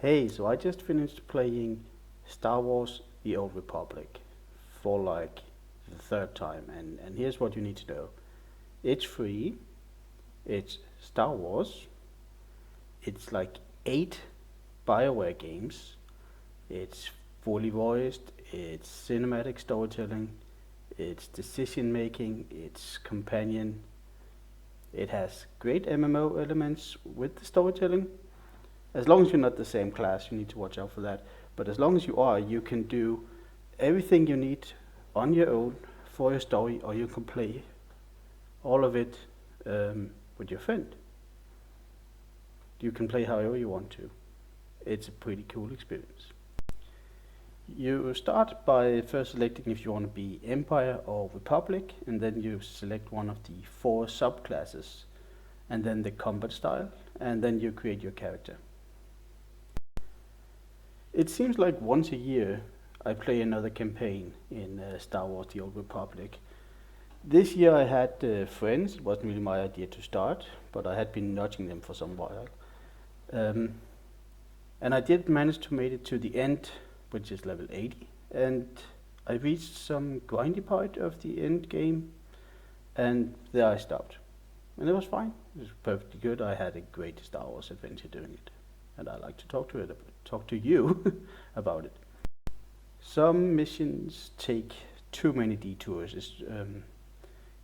Hey, so I just finished playing Star Wars The Old Republic for like the third time, and here's what you need to know. It's free, it's Star Wars, it's like 8 BioWare games, it's fully voiced, it's cinematic storytelling, it's decision making, it's companion, it has great MMO elements with the storytelling. As long as you're not the same class, you need to watch out for that. But as long as you are, you can do everything you need on your own for your story, or you can play all of it with your friend. You can play however you want to. It's a pretty cool experience. You start by first selecting if you want to be Empire or Republic, and then you select one of the 4 subclasses, and then the combat style, and then you create your character. It seems like once a year I play another campaign in Star Wars The Old Republic. This year I had friends. It wasn't really my idea to start, but I had been nudging them for some while. Um, and I did manage to make it to the end, which is level 80. And I reached some grindy part of the end game, and there I stopped. And it was fine. It was perfectly good. I had a great Star Wars adventure doing it, and I like to talk to you about it. Some missions take too many detours.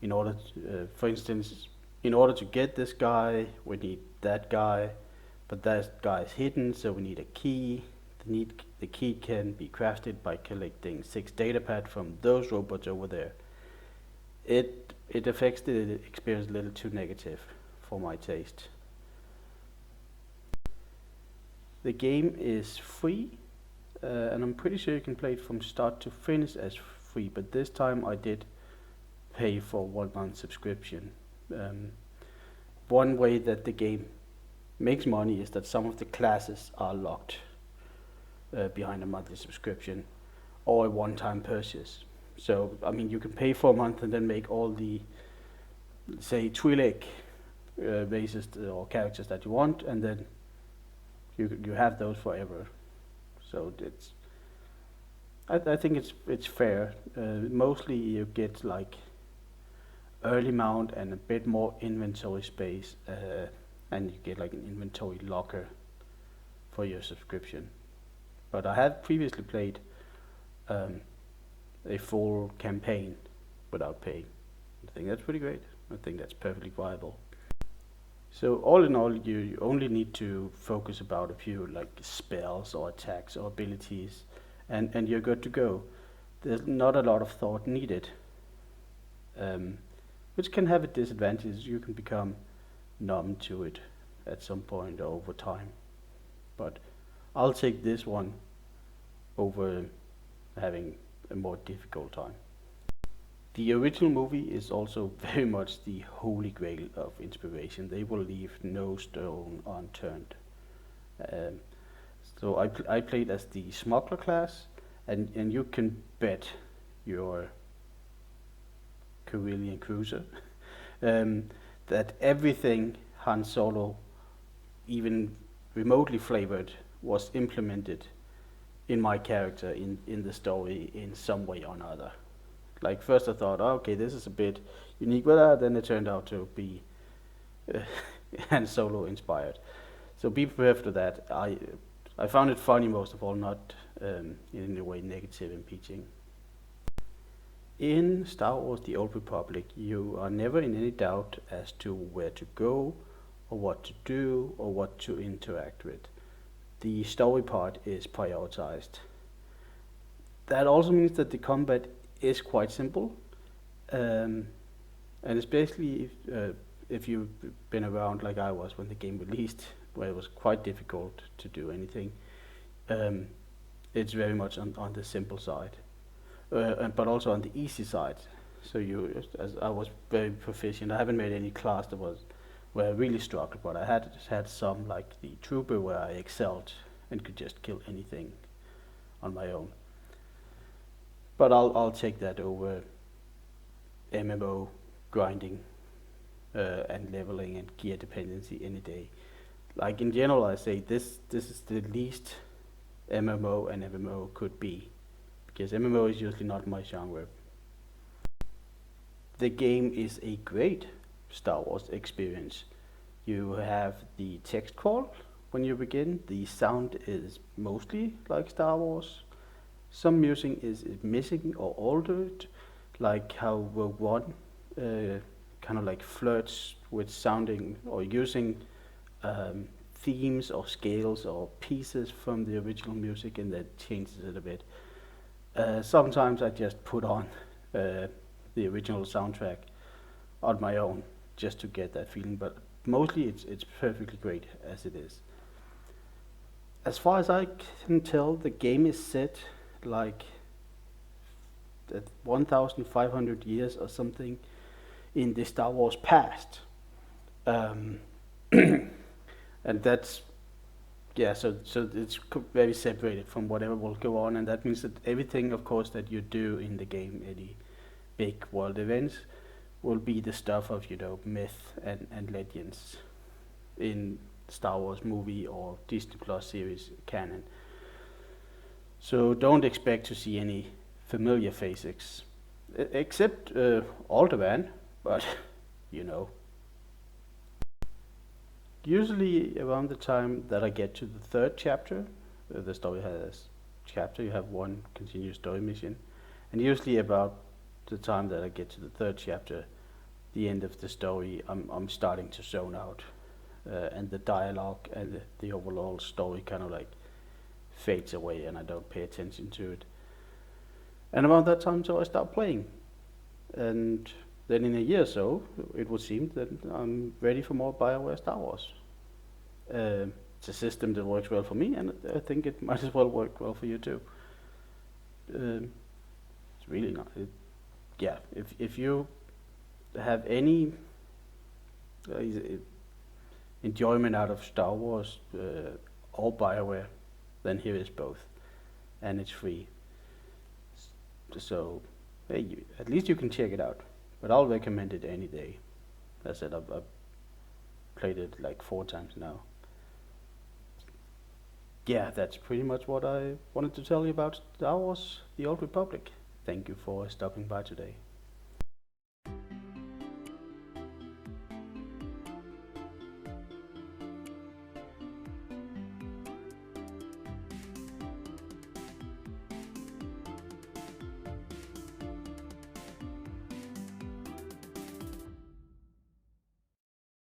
For instance, in order to get this guy, we need that guy, but that guy is hidden, so we need a key. The key can be crafted by collecting 6 data pad from those robots over there. It affects the experience a little too negative for my taste. The game is free, and I'm pretty sure you can play it from start to finish as free, but this time I did pay for 1 month subscription. Um, One way that the game makes money is that some of the classes are locked behind a monthly subscription or a one-time purchase. So, I mean, you can pay for a month and then make all the, say, Twi'lek races or characters that you want, and then you have those forever. So I think it's fair. Mostly you get like early mount and a bit more inventory space, and you get like an inventory locker for your subscription. But I have previously played um, a full campaign without paying. I think that's pretty great. I think that's perfectly viable. So all in all, you only need to focus about a few like spells or attacks or abilities, and you're good to go. There's not a lot of thought needed, um, which can have a disadvantage. You can become numb to it at some point or over time. But I'll take this one over having a more difficult time. The original movie is also very much the holy grail of inspiration. They will leave no stone unturned. Um, I played as the smuggler class, and you can bet your Carillion cruiser um, that everything Han Solo, even remotely flavored, was implemented in my character in the story in some way or another. Like first I thought, oh, okay, this is a bit unique, but then it turned out to be uh, Han Solo inspired. So be prepared for that. I found it funny most of all, not in any way negative impeaching. In Star Wars: The Old Republic, you are never in any doubt as to where to go, or what to do, or what to interact with. The story part is prioritized. That also means that the combat is quite simple, um, and especially if you've been around like I was when the game released, where it was quite difficult to do anything. Um, it's very much on the simple side, but also on the easy side. So as I was very proficient. I haven't made any class that was where I really struggled, but I had some like the trooper where I excelled and could just kill anything on my own. But I'll take that over MMO grinding and leveling and gear dependency any day. like in general, I say this is the least MMO an MMO could be, because MMO is usually not my genre. The game is a great Star Wars experience. You have the text crawl when you begin. The sound is mostly like Star Wars. Some music is missing or altered, like how Rogue One kind of like flirts with sounding or using themes or scales or pieces from the original music and that changes it a bit. Sometimes I just put on the original soundtrack on my own just to get that feeling, but mostly it's perfectly great as it is. As far as I can tell, the game is set like at 1,500 years or something in the Star Wars past, um, and that's yeah. So it's very separated from whatever will go on, and that means that everything, of course, that you do in the game, any big world events, will be the stuff of myth and legends in Star Wars movie or Disney Plus series canon. So don't expect to see any familiar faces, except Alderaan, but you know. Usually around the time that I get to the third chapter, the story has chapter, you have one continuous story mission, and usually about the time that I get to the third chapter, the end of the story, I'm starting to zone out, and the dialogue and the overall story kind of like fades away, and I don't pay attention to it. And around that time, so I start playing, and then in a year or so, it would seem that I'm ready for more BioWare Star Wars. It's a system that works well for me, and I think it might as well work well for you too. It's really not. Yeah, if you have any uh, enjoyment out of Star Wars or BioWare, then here is both, and it's free. So, hey, at least you can check it out. But I'll recommend it any day. As I said, I've played it like 4 times now. Yeah, that's pretty much what I wanted to tell you about Star Wars: The Old Republic. Thank you for stopping by today.